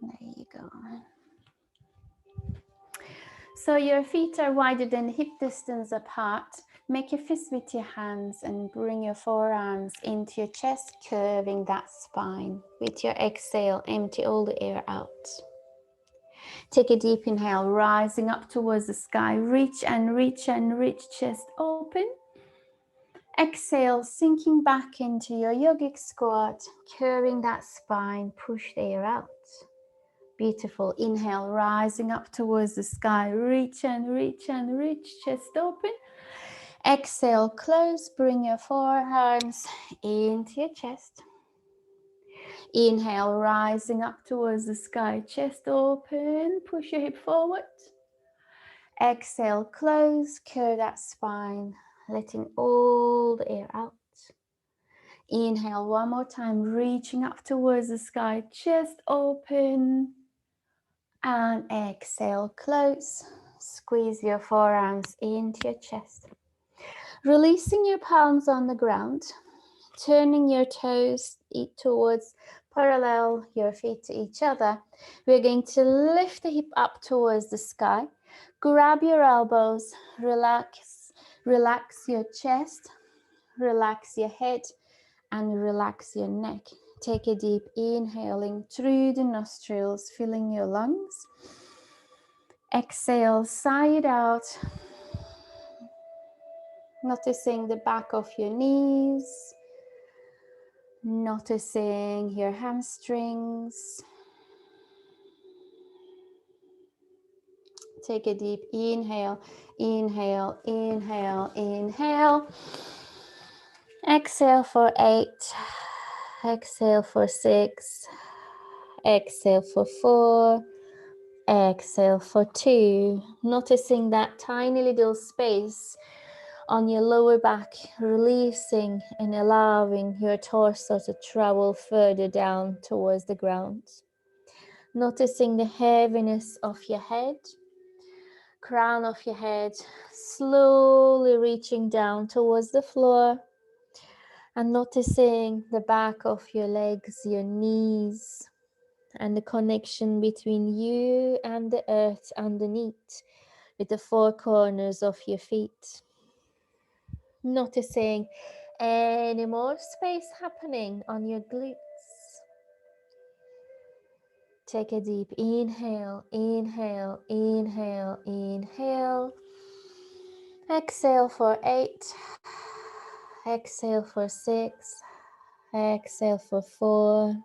There you go. So your feet are wider than hip distance apart. Make a fist with your hands and bring your forearms into your chest, curving that spine. With your exhale, empty all the air out. Take a deep inhale, rising up towards the sky. Reach and reach and reach, chest open. Exhale, sinking back into your yogic squat, curving that spine, push the air out. Beautiful. Inhale, rising up towards the sky. Reach and reach and reach, chest open. Exhale, close, bring your forearms into your chest. Inhale, rising up towards the sky, chest open, push your hip forward. Exhale, close, curve that spine, letting all the air out. Inhale one more time, reaching up towards the sky, chest open. And exhale, close. Squeeze your forearms into your chest. Releasing your palms on the ground, turning your toes towards parallel your feet to each other. We're going to lift the hip up towards the sky. Grab your elbows, relax your chest, relax your head, and relax your neck. Take a deep inhaling through the nostrils, filling your lungs. Exhale, sigh it out. Noticing the back of your knees. Noticing your hamstrings. Take a deep inhale, inhale, inhale, inhale. Exhale for 8. Exhale for 6. Exhale for 4. Exhale for 2. Noticing that tiny little space on your lower back, releasing and allowing your torso to travel further down towards the ground. Noticing the heaviness of your head, crown of your head, slowly reaching down towards the floor. And noticing the back of your legs, your knees, and the connection between you and the earth underneath, with the 4 corners of your feet. Noticing any more space happening on your glutes. Take a deep inhale, inhale, inhale, inhale. Exhale for 8. Exhale for 6. Exhale for 4.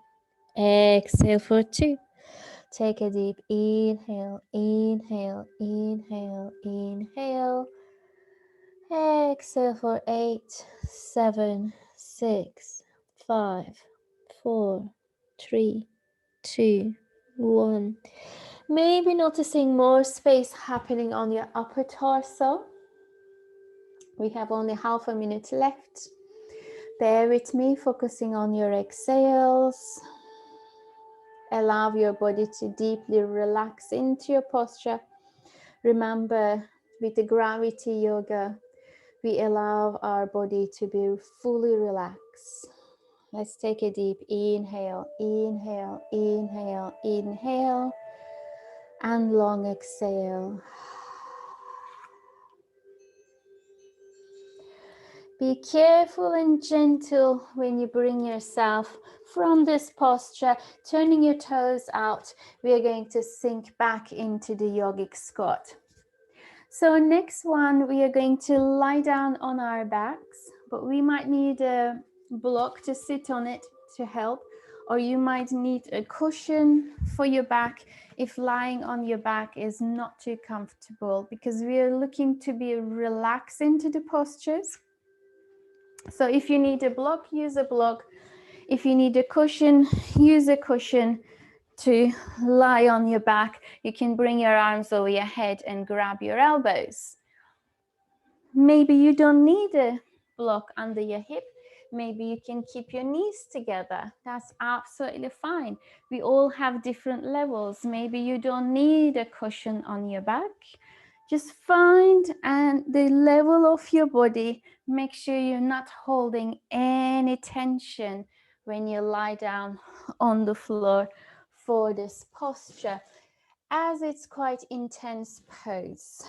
Exhale for 2. Take a deep inhale, inhale, inhale, inhale. Exhale for 8, 7, 6, 5, 4, 3, 2, 1. Maybe noticing more space happening on your upper torso. We have only half a minute left. Bear with me, focusing on your exhales. Allow your body to deeply relax into your posture. Remember, with the gravity yoga, we allow our body to be fully relaxed. Let's take a deep inhale, inhale, inhale, inhale, and long exhale. Be careful and gentle when you bring yourself from this posture, turning your toes out. We are going to sink back into the yogic squat. So next one, we are going to lie down on our backs, but we might need a block to sit on it to help, or you might need a cushion for your back if lying on your back is not too comfortable, because we are looking to be relaxed into the postures. So if you need a block, use a block. If you need a cushion, use a cushion to lie on your back. You can bring your arms over your head and grab your elbows. Maybe you don't need a block under your hip. Maybe you can keep your knees together. That's absolutely fine. We all have different levels. Maybe you don't need a cushion on your back. Just find the level of your body. Make sure you're not holding any tension when you lie down on the floor. for this posture, as it's quite intense pose.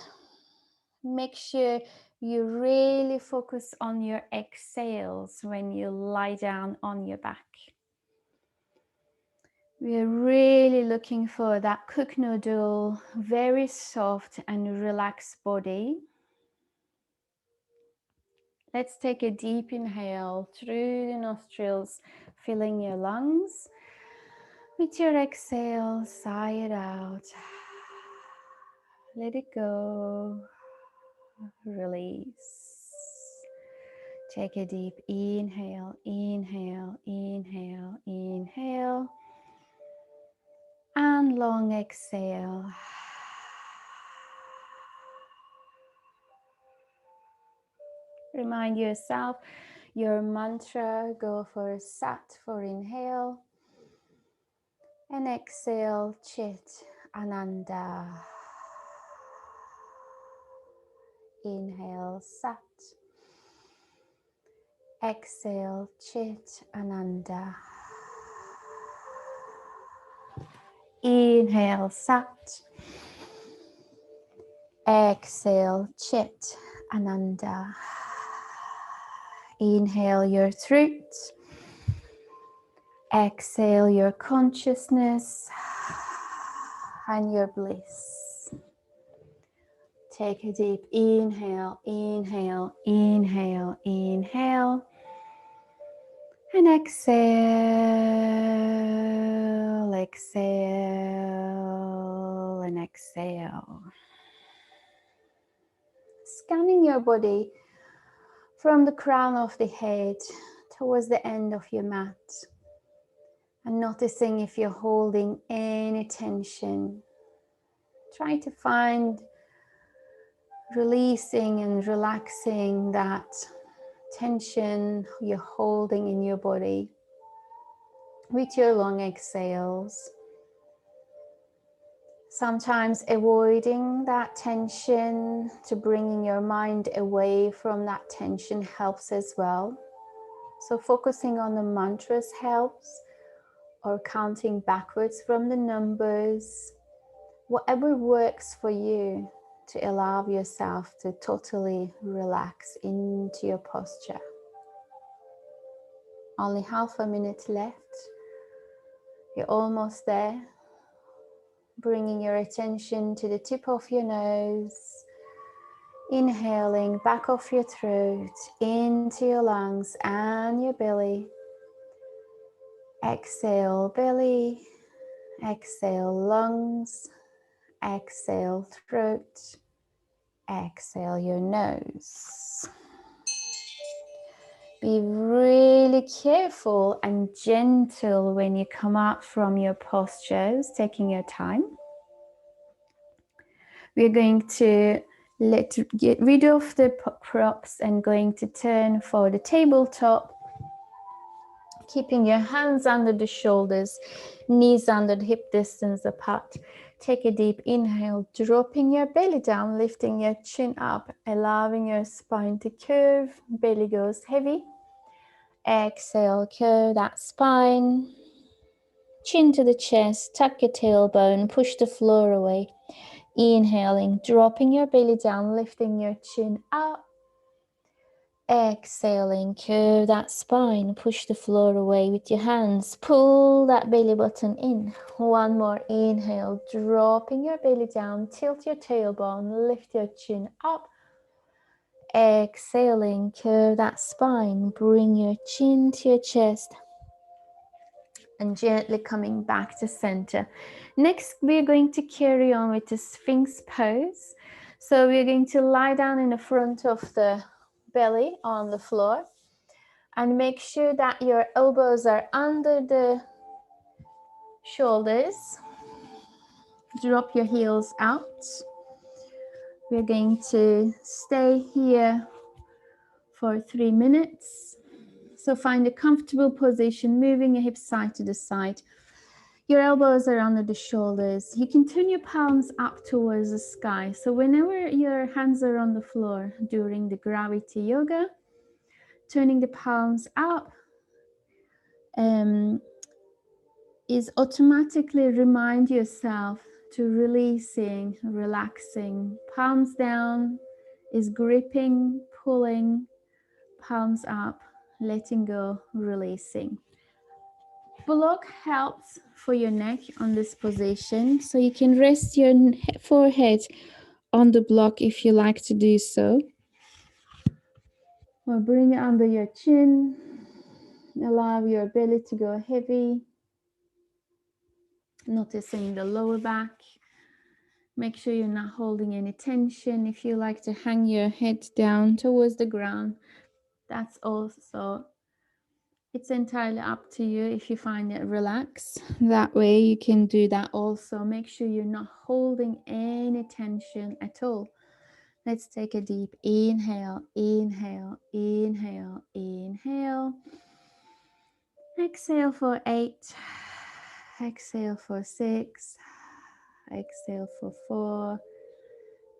Make sure you really focus on your exhales when you lie down on your back. We're really looking for that cook noodle, very soft and relaxed body. Let's take a deep inhale through the nostrils, filling your lungs. With your exhale, sigh it out. Let it go. Release. Take a deep inhale, inhale, inhale, inhale. And long exhale. Remind yourself your mantra. Go for Sat for inhale. And exhale, Chit, Ananda. Inhale, Sat. Exhale, Chit, Ananda. Inhale, Sat. Exhale, Chit, Ananda. Inhale your throat. Exhale your consciousness and your bliss. Take a deep inhale, inhale, inhale, inhale. And exhale, exhale, and exhale. Scanning your body from the crown of the head towards the end of your mat. And noticing if you're holding any tension. Try to find releasing and relaxing that tension you're holding in your body with your long exhales. Sometimes avoiding that tension to bringing your mind away from that tension helps as well. So focusing on the mantras helps, or counting backwards from the numbers, whatever works for you to allow yourself to totally relax into your posture. Only half a minute left. You're almost there. Bringing your attention to the tip of your nose. Inhaling back of your throat into your lungs and your belly. Exhale belly. Exhale lungs. Exhale throat. Exhale your nose. Be really careful and gentle when you come out from your postures, taking your time. We're going to get rid of the props and going to turn for the tabletop. Keeping your hands under the shoulders, knees under the hip distance apart. Take a deep inhale, dropping your belly down, lifting your chin up, allowing your spine to curve, belly goes heavy. Exhale, curve that spine. Chin to the chest, tuck your tailbone, push the floor away. Inhaling, dropping your belly down, lifting your chin up. Exhaling, curve that spine, push the floor away with your hands. Pull that belly button in. One more inhale, dropping your belly down, tilt your tailbone, lift your chin up. Exhaling, curve that spine, bring your chin to your chest. And gently coming back to center. Next, we're going to carry on with the Sphinx pose. So we're going to lie down in the front of the belly on the floor and make sure that your elbows are under the shoulders. Drop your heels out. We're going to stay here for 3 minutes. So find a comfortable position, moving your hips side to the side. Your elbows are under the shoulders. You can turn your palms up towards the sky. So whenever your hands are on the floor during the gravity yoga, turning the palms up, is automatically remind yourself to releasing, relaxing. Palms down is gripping, pulling, palms up, letting go, releasing. Block helps for your neck on this position, so you can rest your forehead on the block if you like to do so. Or bring it under your chin. Allow your belly to go heavy. Noticing the lower back. Make sure you're not holding any tension. If you like to hang your head down towards the ground, that's also, it's entirely up to you if you find it relaxed. That way you can do that also. Make sure you're not holding any tension at all. Let's take a deep inhale, inhale, inhale, inhale. Exhale for 8. Exhale for 6. Exhale for 4.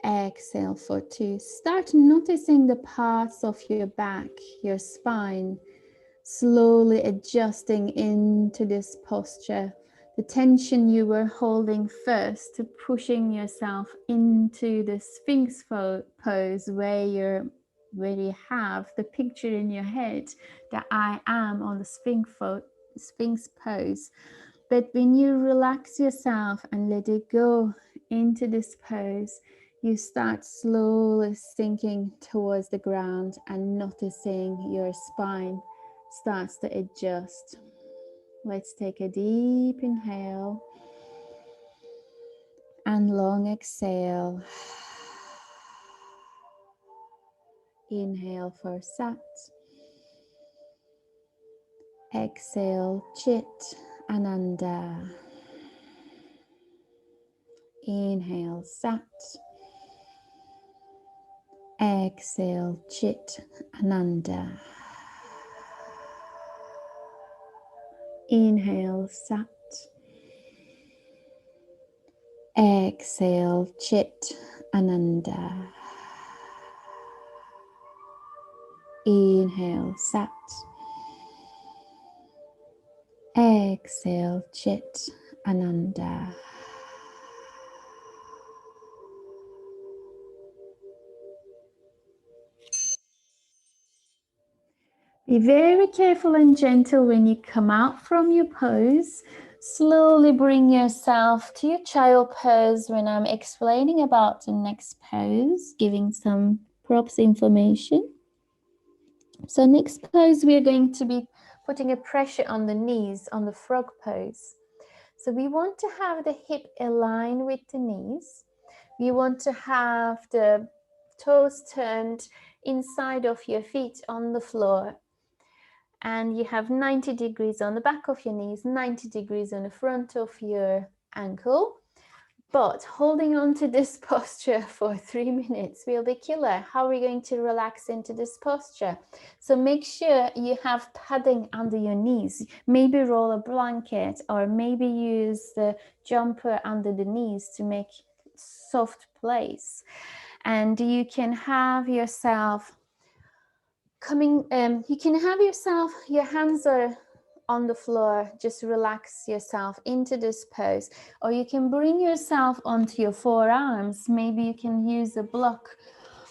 Exhale for 2. Start noticing the parts of your back, your spine, slowly adjusting into this posture. The tension you were holding first, to pushing yourself into the Sphinx pose where you have the picture in your head that I am on the Sphinx pose. But when you relax yourself and let it go into this pose, you start slowly sinking towards the ground and noticing your spine starts to adjust. Let's take a deep inhale and long exhale. Inhale for Sat. Exhale Chit Ananda. Inhale Sat. Exhale Chit Ananda. Inhale Sat. Exhale Chit Ananda. Inhale Sat. Exhale Chit Ananda. Be very careful and gentle when you come out from your pose. Slowly bring yourself to your child pose when I'm explaining about the next pose, giving some props information. So next pose, we are going to be putting a pressure on the knees on the frog pose. So we want to have the hip aligned with the knees. We want to have the toes turned inside of your feet on the floor. And you have 90 degrees on the back of your knees, 90 degrees on the front of your ankle. But holding on to this posture for 3 minutes will be killer. How are we going to relax into this posture? So make sure you have padding under your knees. Maybe roll a blanket or maybe use the jumper under the knees to make soft place. And you can have yourself your hands are on the floor, just relax yourself into this pose, or you can bring yourself onto your forearms. Maybe you can use a block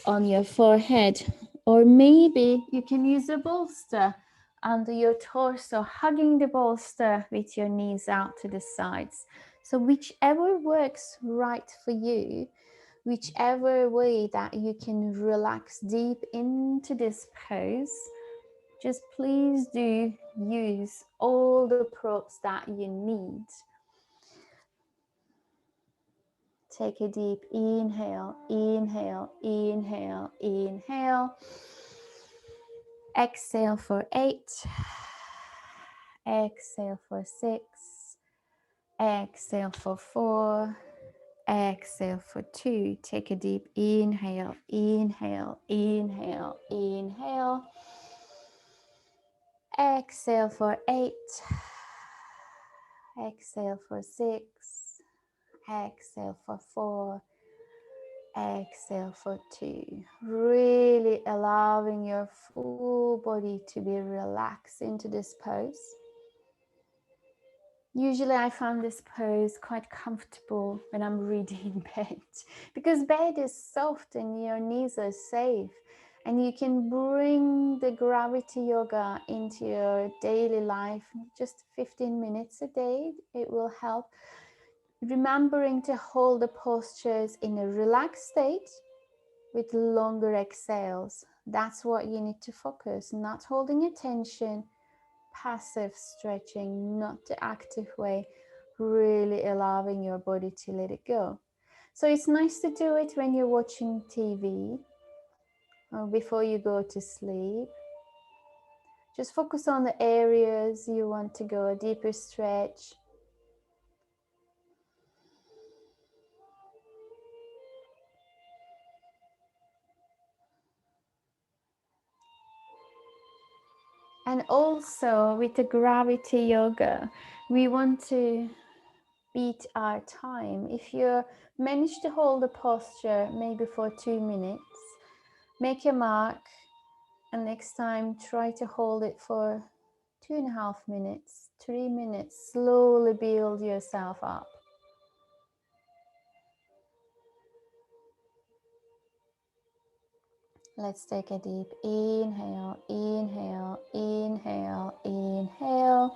on your forehead, or maybe you can use a bolster under your torso, hugging the bolster with your knees out to the sides. So whichever works right for you, whichever way that you can relax deep into this pose, just please do use all the props that you need. Take a deep inhale, inhale, inhale, inhale. Exhale for 8. Exhale for 6. Exhale for 4. Exhale for 2. Take a deep inhale, inhale, inhale, inhale. Exhale for 8. Exhale for 6. Exhale for 4. Exhale for 2. Really allowing your full body to be relaxed into this pose. Usually I found this pose quite comfortable when I'm reading in bed, because bed is soft and your knees are safe, and you can bring the gravity yoga into your daily life. Just 15 minutes a day, it will help. Remembering to hold the postures in a relaxed state with longer exhales. That's what you need to focus, not holding attention, passive stretching, not the active way, really allowing your body to let it go. So it's nice to do it when you're watching TV or before you go to sleep. Just focus on the areas you want to go, a deeper stretch. And also with the gravity yoga, we want to beat our time. If you manage to hold a posture maybe for 2 minutes, make a mark, and next time try to hold it for 2.5 minutes, 3 minutes. Slowly build yourself up. Let's take a deep inhale, inhale, inhale, inhale.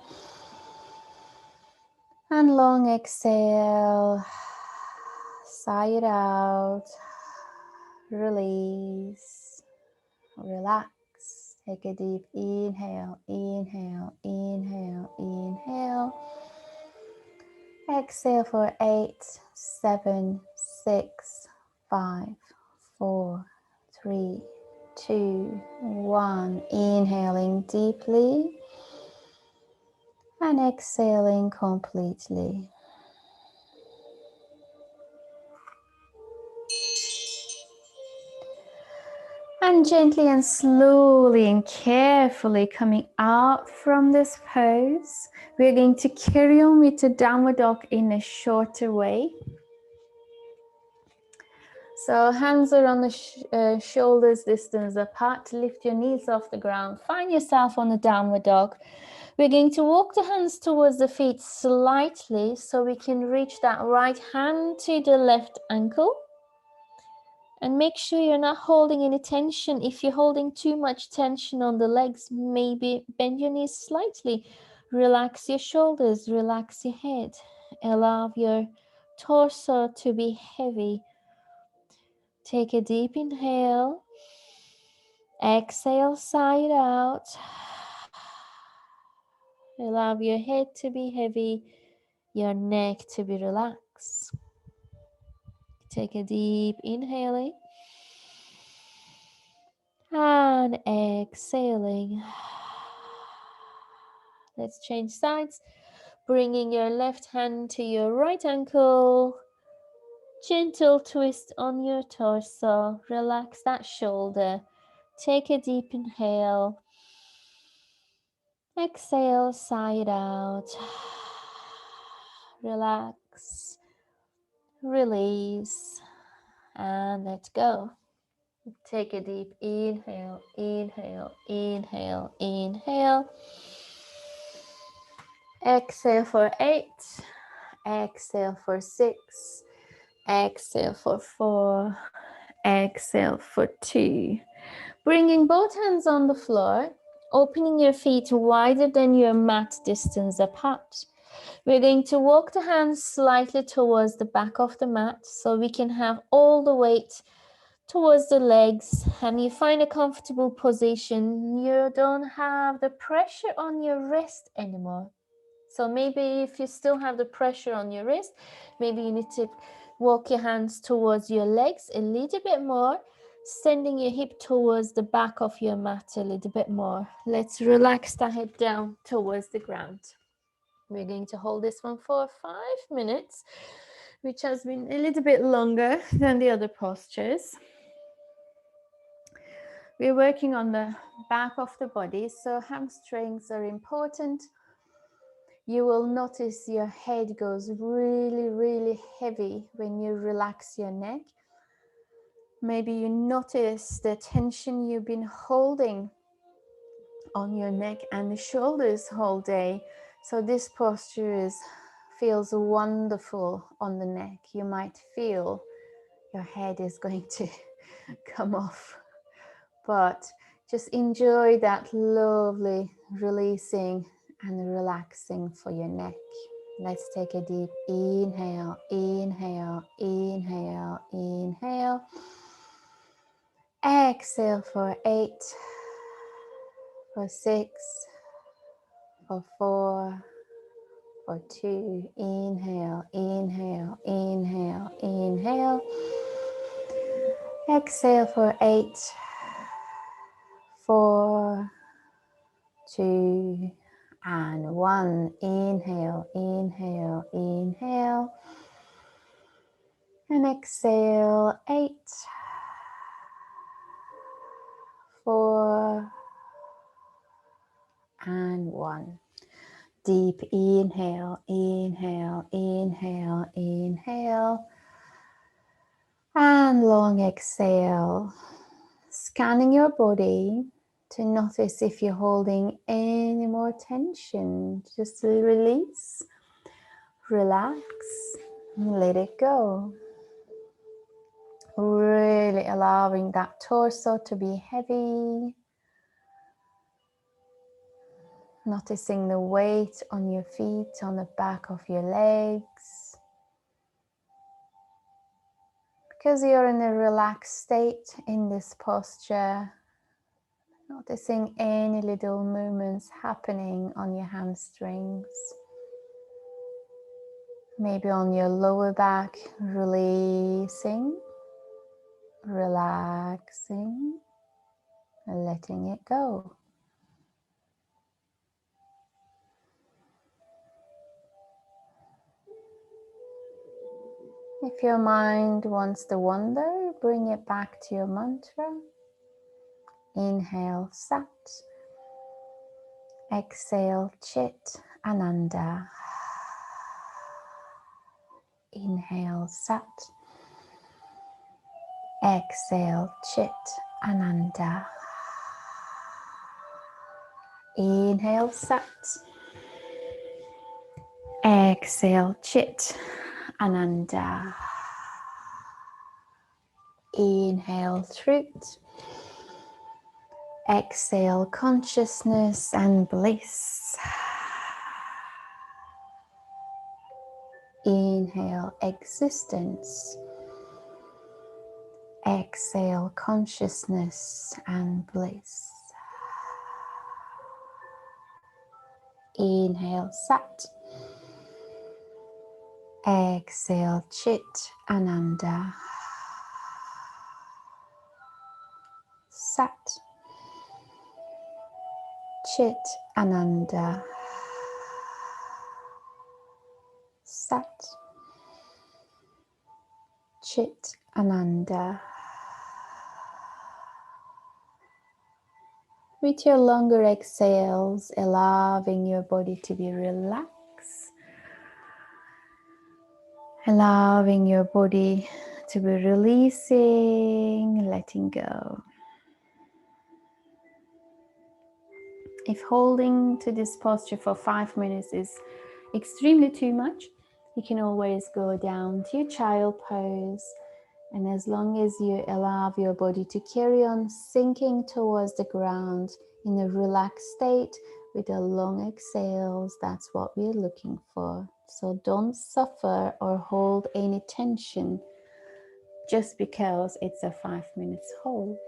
And long exhale. Sigh it out. Release. Relax. Take a deep inhale, inhale, inhale, inhale. Exhale for 8, 7, 6, 5, 4, 3, 2, 1. Inhaling deeply and exhaling completely. And gently and slowly and carefully coming out from this pose, we're going to carry on with the downward dog in a shorter way. So hands are on the shoulders distance apart. Lift your knees off the ground. Find yourself on the downward dog. We're going to walk the hands towards the feet slightly so we can reach that right hand to the left ankle. And make sure you're not holding any tension. If you're holding too much tension on the legs, maybe bend your knees slightly. Relax your shoulders, relax your head. Allow your torso to be heavy. Take a deep inhale. Exhale, sigh it out. Allow your head to be heavy, your neck to be relaxed. Take a deep inhaling. And exhaling. Let's change sides. Bringing your left hand to your right ankle. Gentle twist on your torso. Relax that shoulder. Take a deep inhale. Exhale, sigh it out. Relax. Release. And let go. Take a deep inhale, inhale, inhale, inhale. Exhale for 8. Exhale for 6. Exhale for 4. Exhale for 2. Bringing both hands on the floor, opening your feet wider than your mat distance apart. We're going to walk the hands slightly towards the back of the mat so we can have all the weight towards the legs, and you find a comfortable position. You don't have the pressure on your wrist anymore. So maybe if you still have the pressure on your wrist, maybe you need to walk your hands towards your legs a little bit more, sending your hip towards the back of your mat a little bit more. Let's relax the head down towards the ground. We're going to hold this one for 5 minutes, which has been a little bit longer than the other postures. We're working on the back of the body, so hamstrings are important. You will notice your head goes really, really heavy when you relax your neck. Maybe you notice the tension you've been holding on your neck and the shoulders all day. So this posture is feels wonderful on the neck. You might feel your head is going to come off, but just enjoy that lovely releasing and relaxing for your neck. Let's take a deep inhale, inhale, inhale, inhale. Exhale for 8, for 6, for 4, for 2. Inhale, inhale, inhale, inhale. Exhale for 8, 4, 2, and 1. Inhale, inhale, inhale. And exhale, 8, 4, and 1. Deep inhale, inhale, inhale, inhale. And long exhale. Scanning your body to notice if you're holding any more tension. Just release, relax, let it go. Really allowing that torso to be heavy. Noticing the weight on your feet, on the back of your legs. Because you're in a relaxed state in this posture, noticing any little movements happening on your hamstrings. Maybe on your lower back, releasing, relaxing, and letting it go. If your mind wants to wander, bring it back to your mantra. Inhale, Sat. Exhale, Chit, Ananda. Inhale, Sat. Exhale, Chit, Ananda. Inhale, Sat. Exhale, Chit, Ananda. Inhale, Truth. Exhale, consciousness and bliss. Inhale, existence. Exhale, consciousness and bliss. Inhale, Sat. Exhale, Chit, Ananda. Sat. Chit, Ananda. Sat. Chit, Ananda. With your longer exhales, allowing your body to be relaxed. Allowing your body to be releasing, letting go. If holding to this posture for 5 minutes is extremely too much, you can always go down to your child pose. And as long as you allow your body to carry on sinking towards the ground in a relaxed state with the long exhales, that's what we're looking for. So don't suffer or hold any tension just because it's a 5 minutes hold.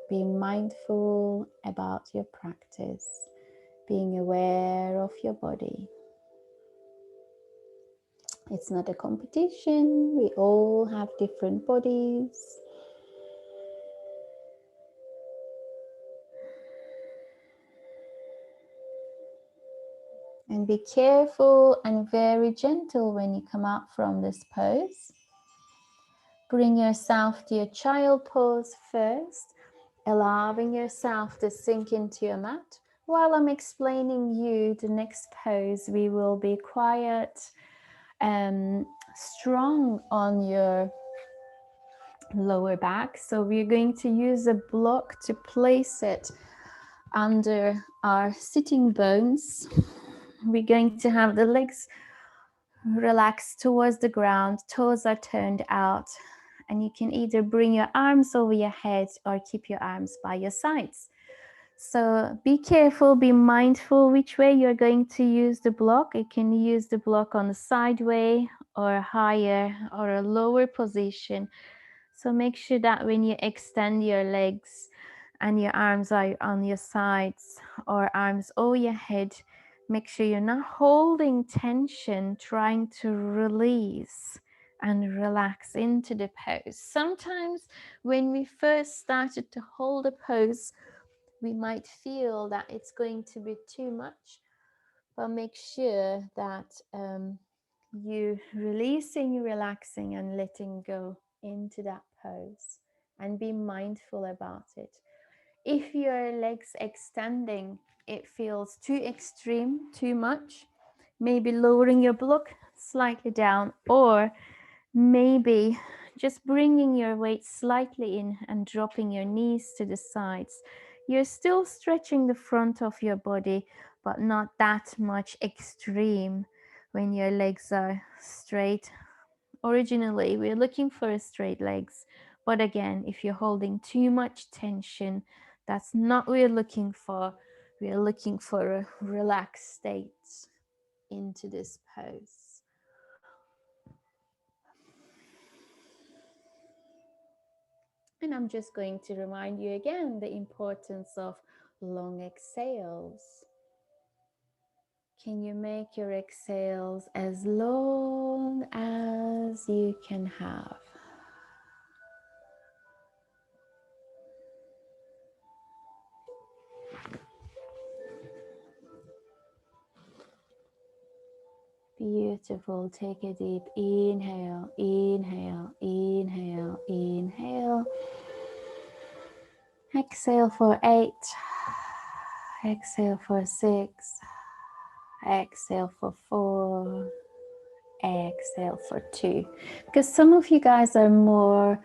Be mindful about your practice, being aware of your body. It's not a competition. We all have different bodies. And be careful and very gentle when you come out from this pose. Bring yourself to your child pose first, allowing yourself to sink into your mat. While I'm explaining you the next pose, we will be quiet and strong on your lower back. So we're going to use a block to place it under our sitting bones. We're going to have the legs Relax towards the ground, toes are turned out, and you can either bring your arms over your head or keep your arms by your sides. So be careful, be mindful which way you're going to use the block. You can use the block on the side way or higher or a lower position. So make sure that when you extend your legs and your arms are on your sides or arms over your head, make sure you're not holding tension, trying to release and relax into the pose. Sometimes when we first started to hold a pose, we might feel that it's going to be too much, but make sure that you releasing, relaxing and letting go into that pose, and be mindful about it. If your legs extending, it feels too extreme, too much, maybe lowering your block slightly down, or maybe just bringing your weight slightly in and dropping your knees to the sides. You're still stretching the front of your body, but not that much extreme when your legs are straight. Originally, we're looking for straight legs, but again, if you're holding too much tension, that's not what we're looking for. We're looking for a relaxed state into this pose. And I'm just going to remind you again the importance of long exhales. Can you make your exhales as long as you can have? Beautiful. Take a deep inhale, inhale, inhale, inhale. Exhale for 8. Exhale for 6. Exhale for 4. Exhale for 2. Because some of you guys are more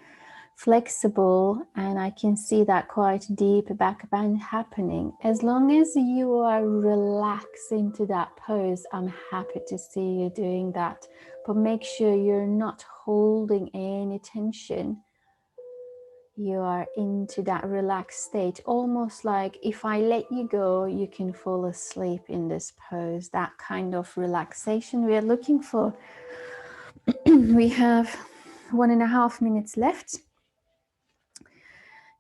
flexible, and I can see that quite deep back bend happening. As long as you are relaxed into that pose, I'm happy to see you doing that. But make sure you're not holding any tension. You are into that relaxed state, almost like if I let you go, you can fall asleep in this pose. That kind of relaxation we are looking for. We have 1.5 minutes left.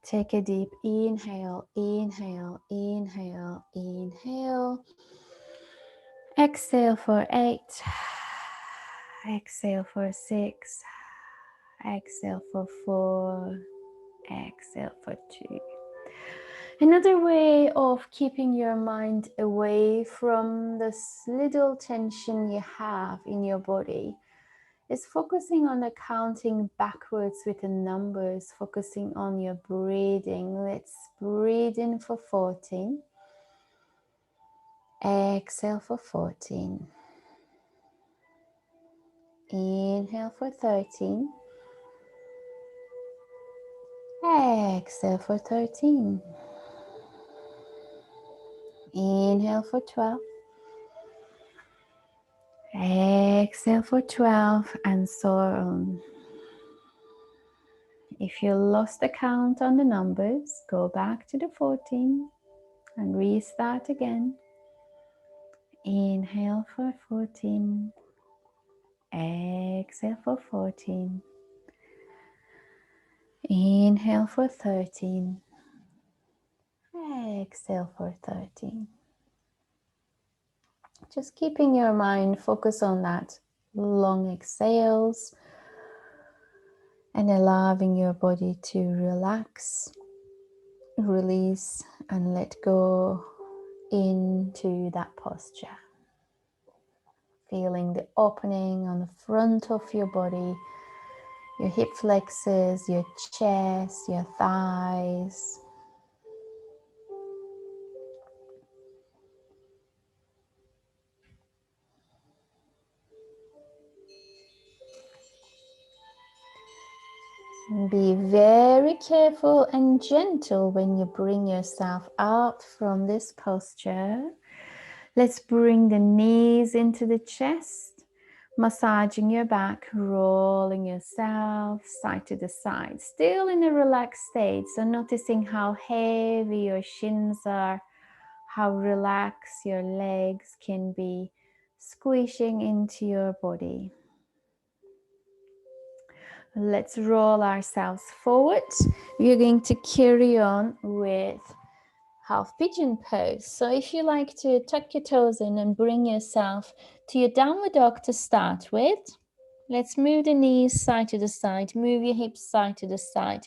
Take a deep inhale, inhale, inhale, inhale. Exhale for 8. Exhale for 6. Exhale for 4. Exhale for 2. Another way of keeping your mind away from this little tension you have in your body is focusing on the counting backwards with the numbers, focusing on your breathing. Let's breathe in for 14. Exhale for 14. Inhale for 13. Exhale for 13. Inhale for 12. Exhale for 12, and so on. If you lost the count on the numbers, go back to the 14 and restart again. Inhale for 14. Exhale for 14. Inhale for 13. Exhale for 13. Just keeping your mind focused on that long exhales and allowing your body to relax, release, and let go into that posture. Feeling the opening on the front of your body, your hip flexors, your chest, your thighs. Be very careful and gentle when you bring yourself out from this posture. Let's bring the knees into the chest. Massaging your back, rolling yourself side to the side, still in a relaxed state. So noticing how heavy your shins are, how relaxed your legs can be, squishing into your body. Let's roll ourselves forward. We are going to carry on with half pigeon pose. So if you like to tuck your toes in and bring yourself to your downward dog to start with, let's move the knees side to the side, move your hips side to the side.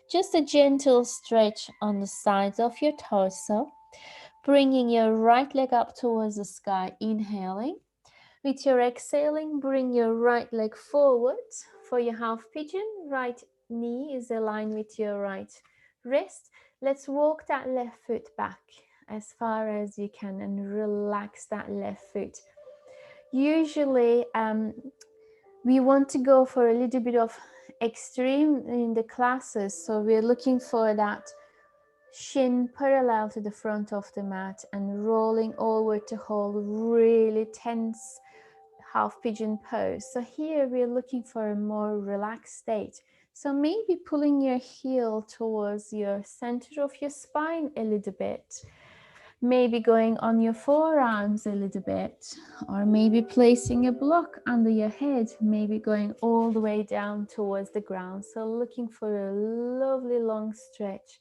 Just a gentle stretch on the sides of your torso, bringing your right leg up towards the sky, inhaling. With your exhaling, bring your right leg forward for your half pigeon. Right knee is aligned with your right wrist. Let's walk that left foot back as far as you can and relax that left foot. Usually, we want to go for a little bit of extreme in the classes. So we're looking for that shin parallel to the front of the mat and rolling over to hold really tense half pigeon pose. So here we're looking for a more relaxed state. So maybe pulling your heel towards your center of your spine a little bit. Maybe going on your forearms a little bit, or maybe placing a block under your head, maybe going all the way down towards the ground. So looking for a lovely long stretch.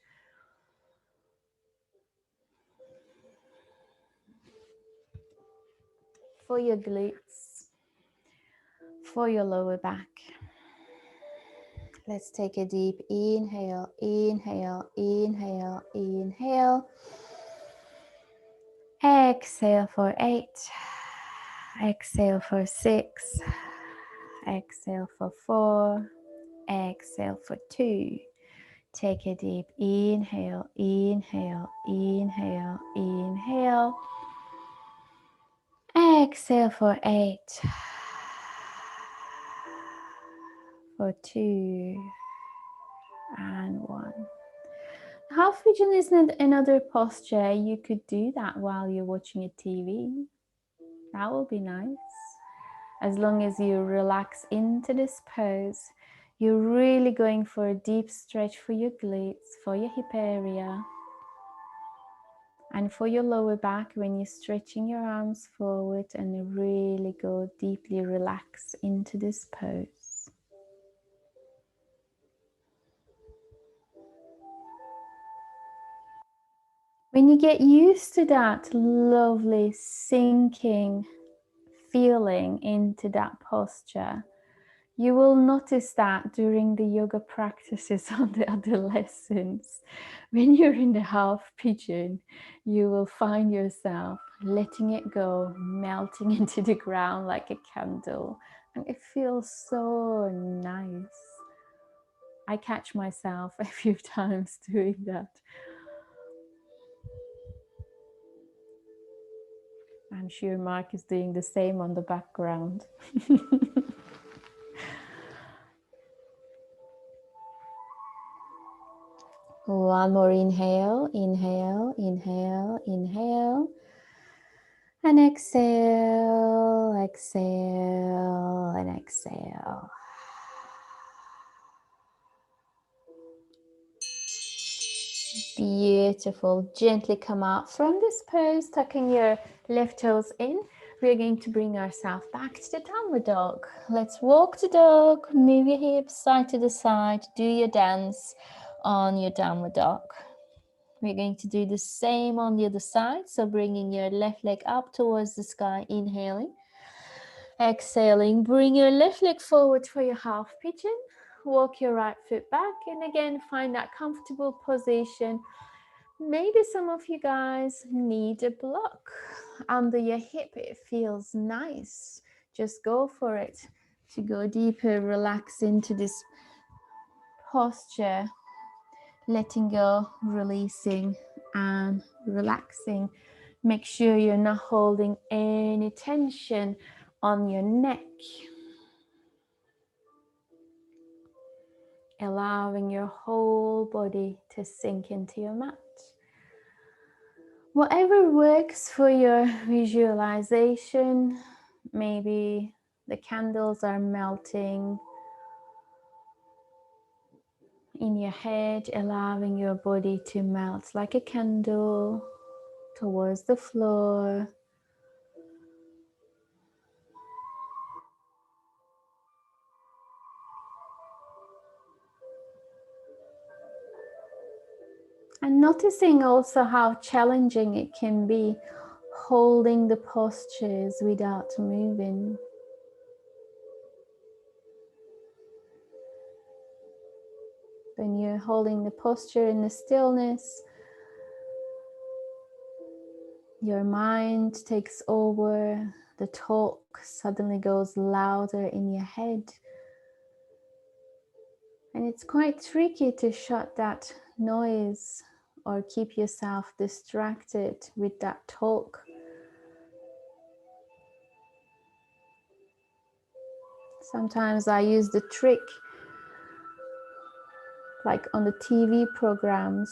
For your glutes, for your lower back. Let's take a deep inhale, inhale, inhale, inhale. Exhale for 8. Exhale for 6. Exhale for 4. Exhale for 2. Take a deep inhale, inhale, inhale, inhale. Exhale for 8. For 2. And 1. Half pigeon is another posture. You could do that while you're watching a TV. That will be nice. As long as you relax into this pose, you're really going for a deep stretch for your glutes, for your hip area, and for your lower back when you're stretching your arms forward and really go deeply relax into this pose. When you get used to that lovely sinking feeling into that posture, you will notice that during the yoga practices on the other lessons. When you're in the half pigeon, you will find yourself letting it go, melting into the ground like a candle. And it feels so nice. I catch myself a few times doing that. I'm sure Mark is doing the same on the background. One more inhale, inhale, inhale, inhale. And exhale, exhale, and exhale. Beautiful. Gently come out from this pose, tucking your left toes in. We're going to bring ourselves back to the downward dog. Let's walk the dog, move your hips side to the side, do your dance on your downward dog. We're going to do the same on the other side. So bringing your left leg up towards the sky, inhaling. Exhaling, bring your left leg forward for your half pigeon. Walk your right foot back and again find that comfortable position. Maybe some of you guys need a block under your hip. It feels nice. Just go for it to go deeper, relax into this posture, letting go, releasing and relaxing. Make sure you're not holding any tension on your neck. Allowing your whole body to sink into your mat. Whatever works for your visualization, maybe The candles are melting in your head, allowing your body to melt like a candle towards the floor. And noticing also how challenging it can be holding the postures without moving. When you're holding the posture in the stillness, your mind takes over, the talk suddenly goes louder in your head. And it's quite tricky to shut that noise or keep yourself distracted with that talk. Sometimes I use the trick, like on the TV programs,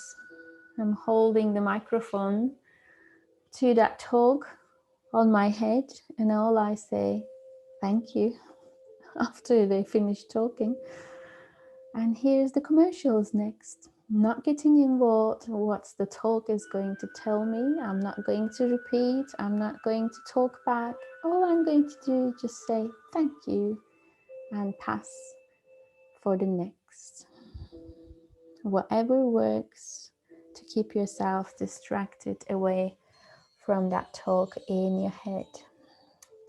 I'm holding the microphone to that talk on my head, and all I say, thank you, after they finish talking. And here's the commercials next. Not getting involved what the talk is going to tell me. I'm not going to repeat. I'm not going to talk back. All I'm going to do is just say thank you and pass for the next. Whatever works to keep yourself distracted away from that talk in your head.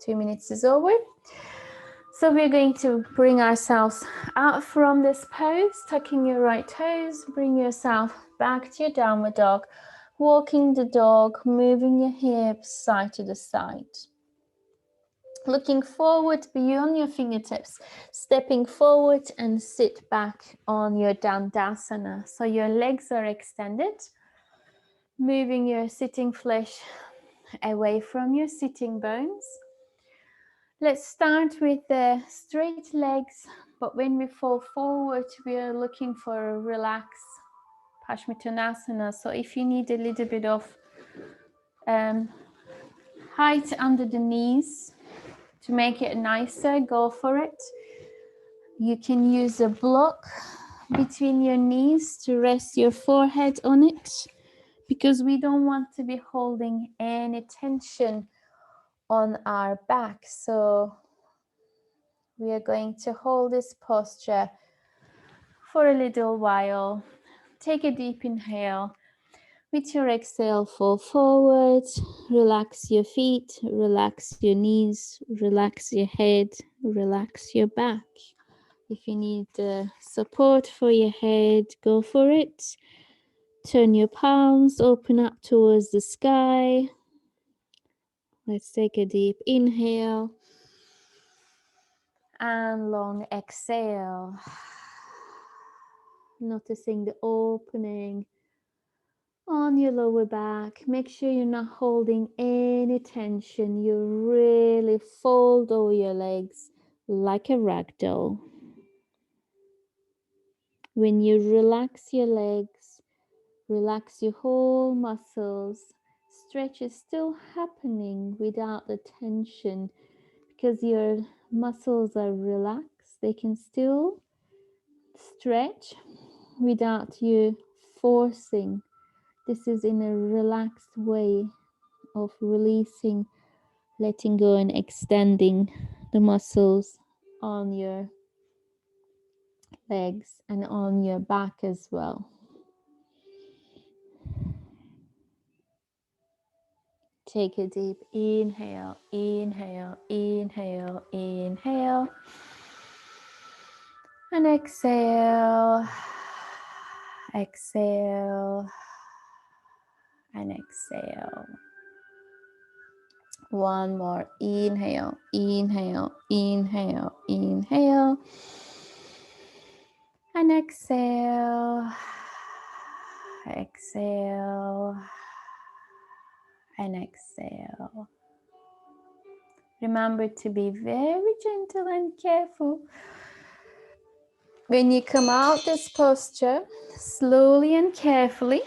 2 minutes is over. So we're going to bring ourselves out from this pose, tucking your right toes, bring yourself back to your downward dog, walking the dog, moving your hips side to the side. Looking forward beyond your fingertips, stepping forward and sit back on your Dandasana. So your legs are extended, moving your sitting flesh away from your sitting bones. Let's start with the straight legs, but when we fall forward, we are looking for a relaxed Paschimottanasana. So if you need a little bit of height under the knees to make it nicer, go for it. You can use a block between your knees to rest your forehead on it, because we don't want to be holding any tension on our back. So we are going to hold this posture for a little while. Take a deep inhale. With your exhale, fall forward. Relax your feet, relax your knees, relax your head, relax your back. If you need support for your head, go for it. Turn your palms, open up towards the sky. Let's take a deep inhale and long exhale. Noticing the opening on your lower back. Make sure you're not holding any tension. You really fold over your legs like a rag doll. When you relax your legs, relax your whole muscles. Stretch is still happening without the tension, because your muscles are relaxed. They can still stretch without you forcing. This is in a relaxed way of releasing, letting go and extending the muscles on your legs and on your back as well. Take a deep inhale, inhale, inhale, inhale. And exhale, exhale, and exhale. One more. Inhale, inhale, inhale, inhale. And exhale, exhale, and exhale. Remember to be very gentle and careful. When you come out this posture, slowly and carefully,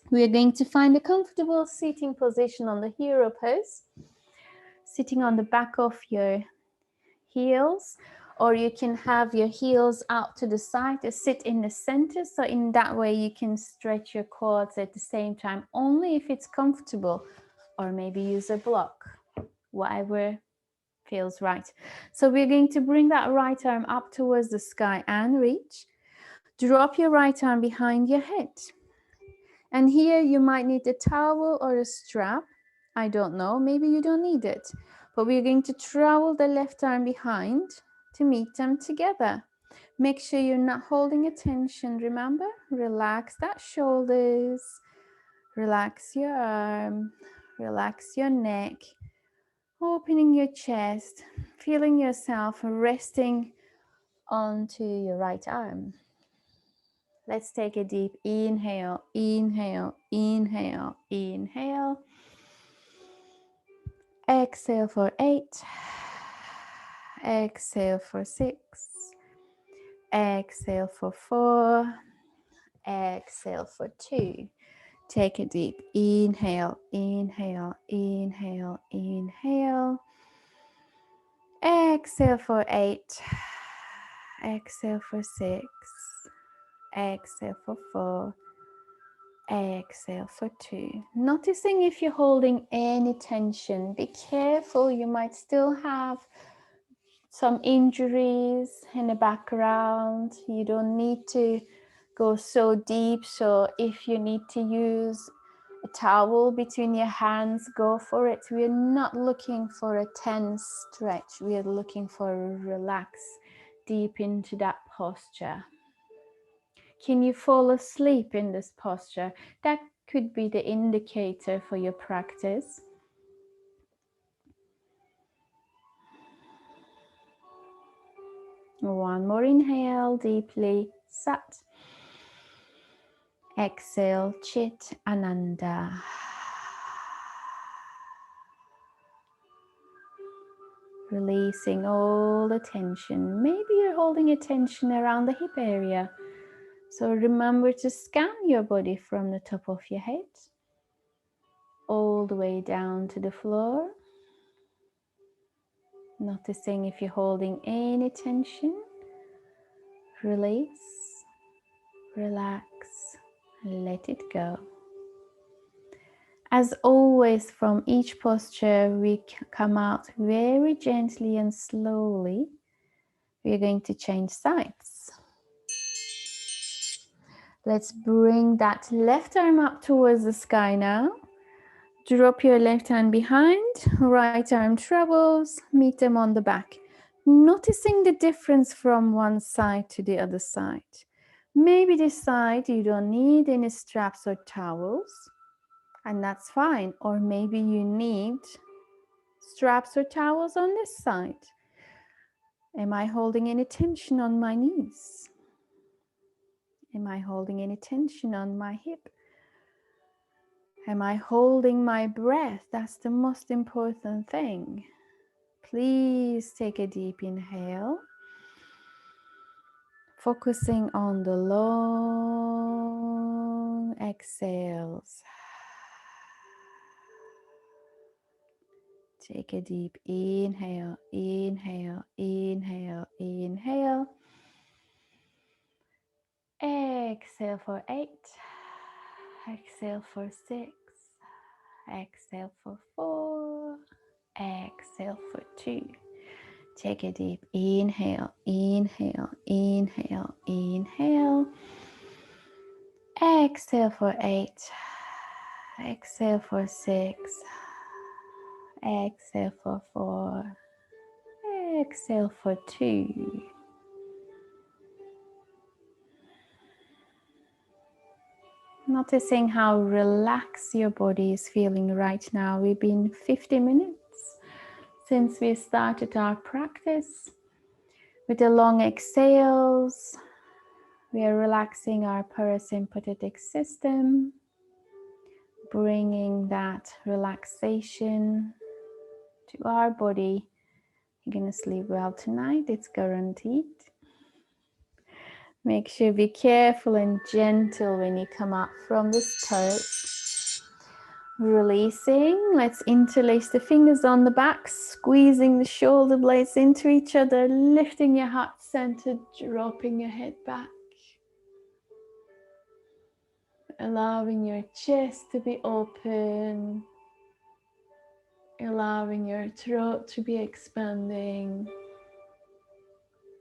we are going to find a comfortable seating position on the hero pose. sitting on the back of your heels, or you can have your heels out to the side to sit in the center. So in that way you can stretch your quads at the same time, only if it's comfortable, or maybe use a block, whatever feels right. So we're going to bring that right arm up towards the sky and reach. Drop your right arm behind your head. And here you might need a towel or a strap. I don't know, maybe you don't need it. But we're going to trowel the left arm behind to meet them together. Make sure you're not holding a tension, remember? Relax that shoulders, relax your arm, relax your neck, opening your chest, feeling yourself resting onto your right arm. Let's take a deep inhale, inhale, inhale, inhale. Exhale for 8. Exhale for 6. Exhale for 4. Exhale for 2. Take a deep inhale, inhale, inhale, inhale. Exhale for 8. Exhale for 6. Exhale for 4. Exhale for 2. Noticing if you're holding any tension. Be careful, you might still have some injuries in the background. You don't need to go so deep. So if you need to use a towel between your hands, go for it. We're not looking for a tense stretch. We are looking for a relax deep into that posture. Can you fall asleep in this posture? That could be the indicator for your practice. One more inhale, deeply sat. Exhale, Chit Ananda. Releasing all the tension. Maybe you're holding a tension around the hip area. So remember to scan your body from the top of your head all the way down to the floor. Noticing if you're holding any tension. Release, relax, let it go. As always, from each posture, we come out very gently and slowly. We're going to change sides. Let's bring that left arm up towards the sky now. Drop your left hand behind, right arm travels, meet them on the back. Noticing the difference from one side to the other side. Maybe this side you don't need any straps or towels, and that's fine. Or maybe you need straps or towels on this side. Am I holding any tension on my knees? Am I holding any tension on my hip? Am I holding my breath? That's the most important thing. Please take a deep inhale. Focusing on the long exhales. Take a deep inhale, inhale, inhale, inhale. Exhale for 8. Exhale for 6. Exhale for 4. Exhale for 2. Take a deep inhale, inhale, inhale, inhale. Exhale for 8. Exhale for 6. Exhale for 4. Exhale for 2. Noticing how relaxed your body is feeling right now. We've been 50 minutes since we started our practice. With the long exhales, we are relaxing our parasympathetic system, bringing that relaxation to our body. You're going to sleep well tonight, it's guaranteed. Make sure be careful and gentle when you come up from this pose. Releasing. Let's interlace the fingers on the back, squeezing the shoulder blades into each other, lifting your heart center, dropping your head back. Allowing your chest to be open, allowing your throat to be expanding,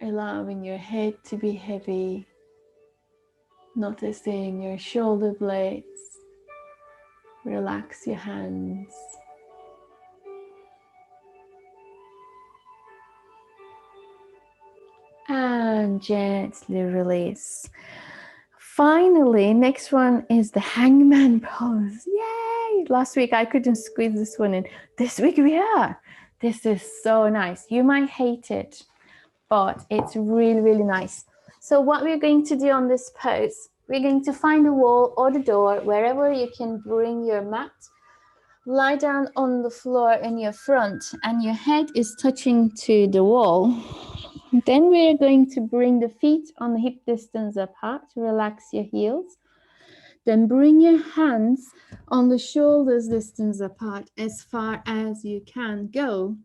allowing your head to be heavy, noticing your shoulder blades. Relax your hands. And gently release. Finally, next one is the hangman pose. Yay! Last week I couldn't squeeze this one in. This week we are. This is so nice. You might hate it, but it's really, really nice. So what we're going to do on this pose, we're going to find a wall or the door, wherever you can bring your mat. Lie down on the floor in your front and your head is touching to the wall. Then we're going to bring the feet on the hip distance apart. Relax your heels. Then bring your hands on the shoulders distance apart as far as you can go.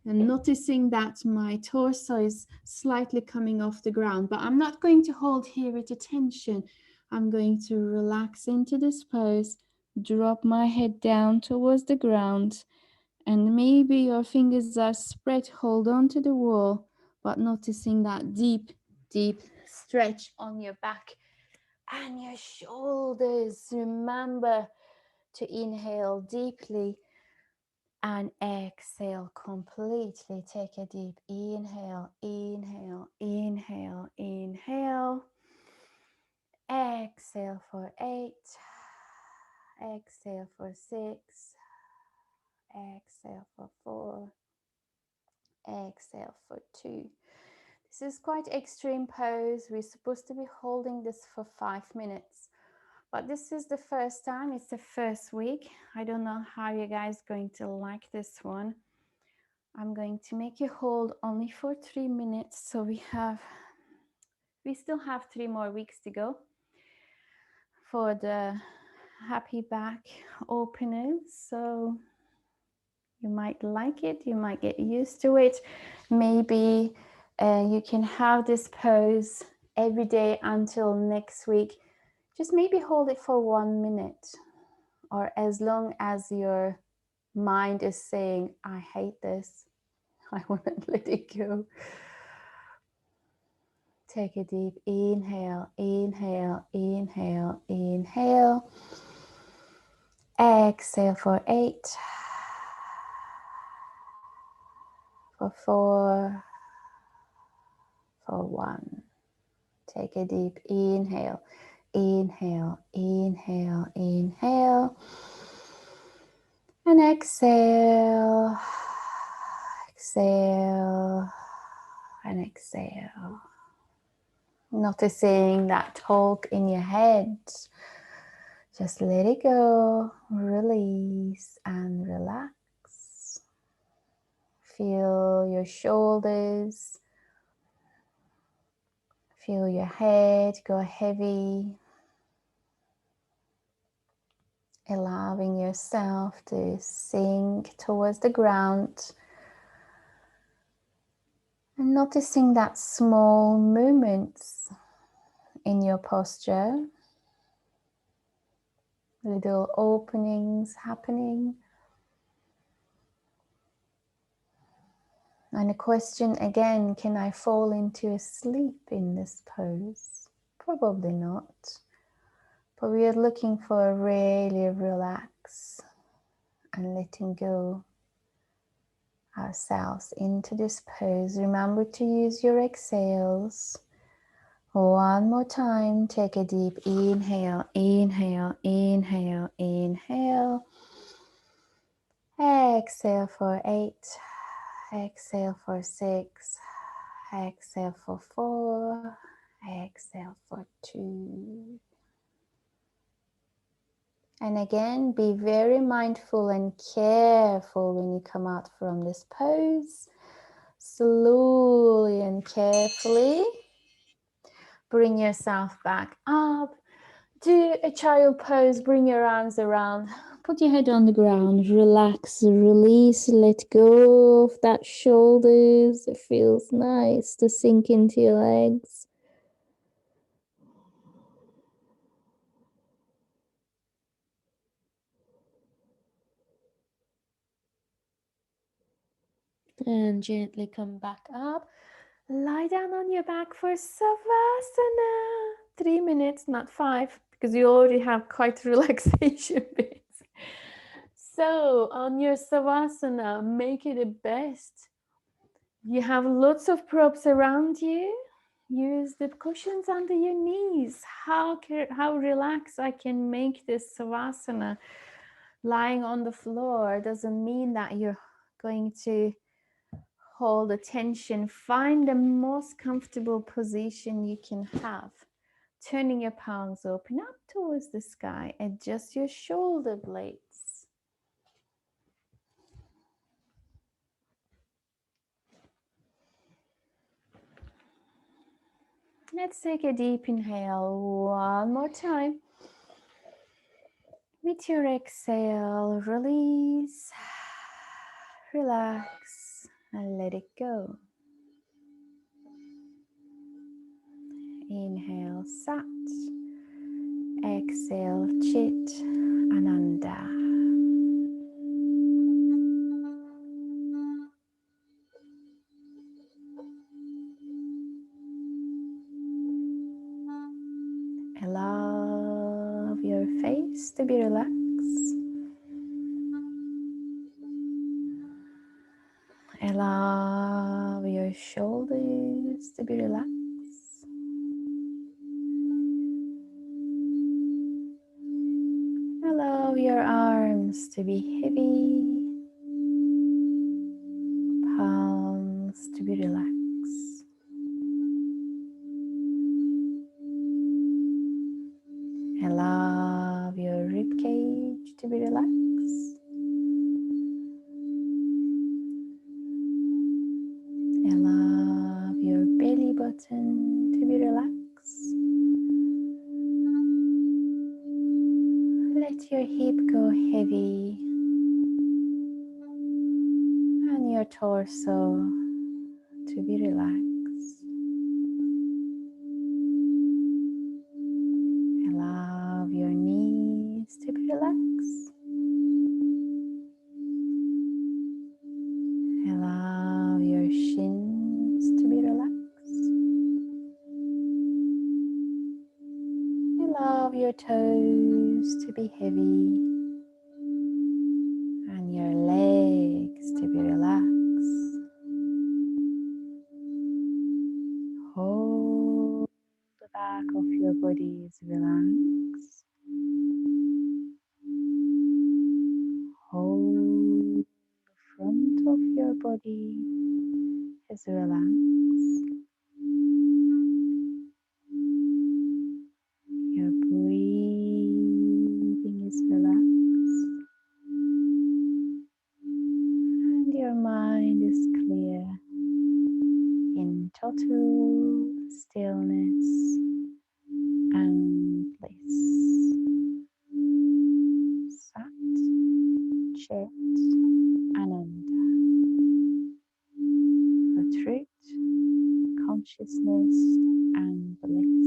And noticing that my torso is slightly coming off the ground, but I'm not going to hold here with attention. I'm going to relax into this pose, drop my head down towards the ground, and maybe your fingers are spread, hold on to the wall, but noticing that deep, deep stretch on your back and your shoulders. Remember to inhale deeply and exhale completely. Take a deep inhale, inhale, inhale, inhale. Exhale for 8. Exhale for 6. Exhale for 4. Exhale for 2. This is quite extreme pose. We're supposed to be holding this for 5 minutes. But this is the first time, it's the first week. I don't know how you guys are going to like this one. I'm going to make you hold only for 3 minutes. So we still have 3 more weeks to go for the happy back openers. So you might like it, you might get used to it. Maybe you can have this pose every day until next week. Just maybe hold it for 1 minute, or as long as your mind is saying, I hate this, I want to let it go. Take a deep inhale, inhale, inhale, inhale. Exhale for 8, for 4, for 1. Take a deep inhale, inhale, inhale, inhale. And exhale, exhale, and exhale. Noticing that talk in your head. Just let it go, release and relax. Feel your shoulders. Feel your head go heavy. Allowing yourself to sink towards the ground. And noticing that small movements in your posture. Little openings happening. And a question again, can I fall into a sleep in this pose? Probably not. But we are looking for really relax and letting go ourselves into this pose. Remember to use your exhales. One more time, take a deep inhale, inhale, inhale, inhale. Exhale for 8, exhale for 6, exhale for 4, exhale for 2. And again, be very mindful and careful when you come out from this pose. Slowly and carefully bring yourself back up. Do a child pose, bring your arms around Put your head on the ground, relax, release, let go of that shoulders. It feels nice to sink into your legs. And gently come back up. Lie down on your back for Savasana. 3 minutes, not 5, because you already have quite a relaxation bit. So on your Savasana, make it the best. You have lots of props around you. Use the cushions under your knees. How relaxed I can make this Savasana. Lying on the floor doesn't mean that you're going to hold the tension. Find the most comfortable position you can have. Turning your palms open up towards the sky. Adjust your shoulder blades. Let's take a deep inhale one more time. With your exhale, release, relax, and let it go. Inhale, Sat. Exhale, Chit, Ananda. Allow your face to be relaxed. Allow your shoulders to be relaxed. Allow your arms to be heavy, palms to be relaxed. Allow your rib cage to be relaxed. Allow your belly button to be relaxed. Let your hip go heavy and your torso to be relaxed. Allow your knees to be relaxed. Allow your shins to be relaxed. Allow your toes to be heavy and your legs to be relaxed. Hold the back of your body is relaxed. Hold the front of your body is relaxed. Your breathing is relaxed. And your mind is clear in total stillness and bliss. Sat, Chit, Ananda. The truth, consciousness, and bliss.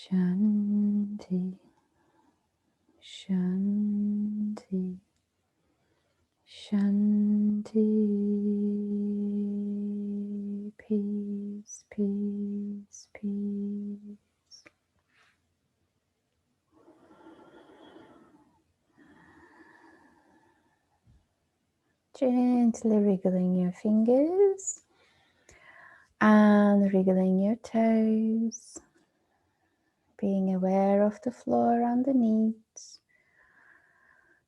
Shanti, Shanti, Shanti, peace, peace, peace. Gently wriggling your fingers and wriggling your toes, being aware of the floor underneath.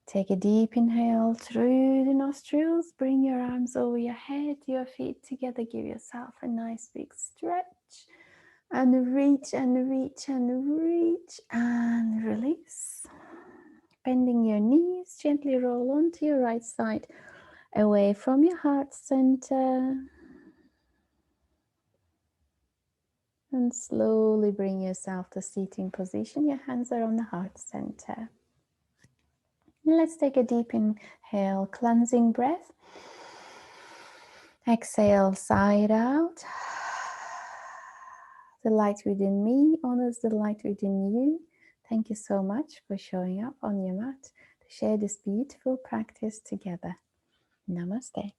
Take a deep inhale through the nostrils. Bring your arms over your head, your feet together. Give yourself a nice big stretch. And reach and reach and reach and release. Bending your knees, gently roll onto your right side, away from your heart center. And slowly bring yourself to seating position. Your hands are on the heart center. Let's take a deep inhale, cleansing breath. Exhale, sigh it out. The light within me honors the light within you. Thank you so much for showing up on your mat to share this beautiful practice together. Namaste.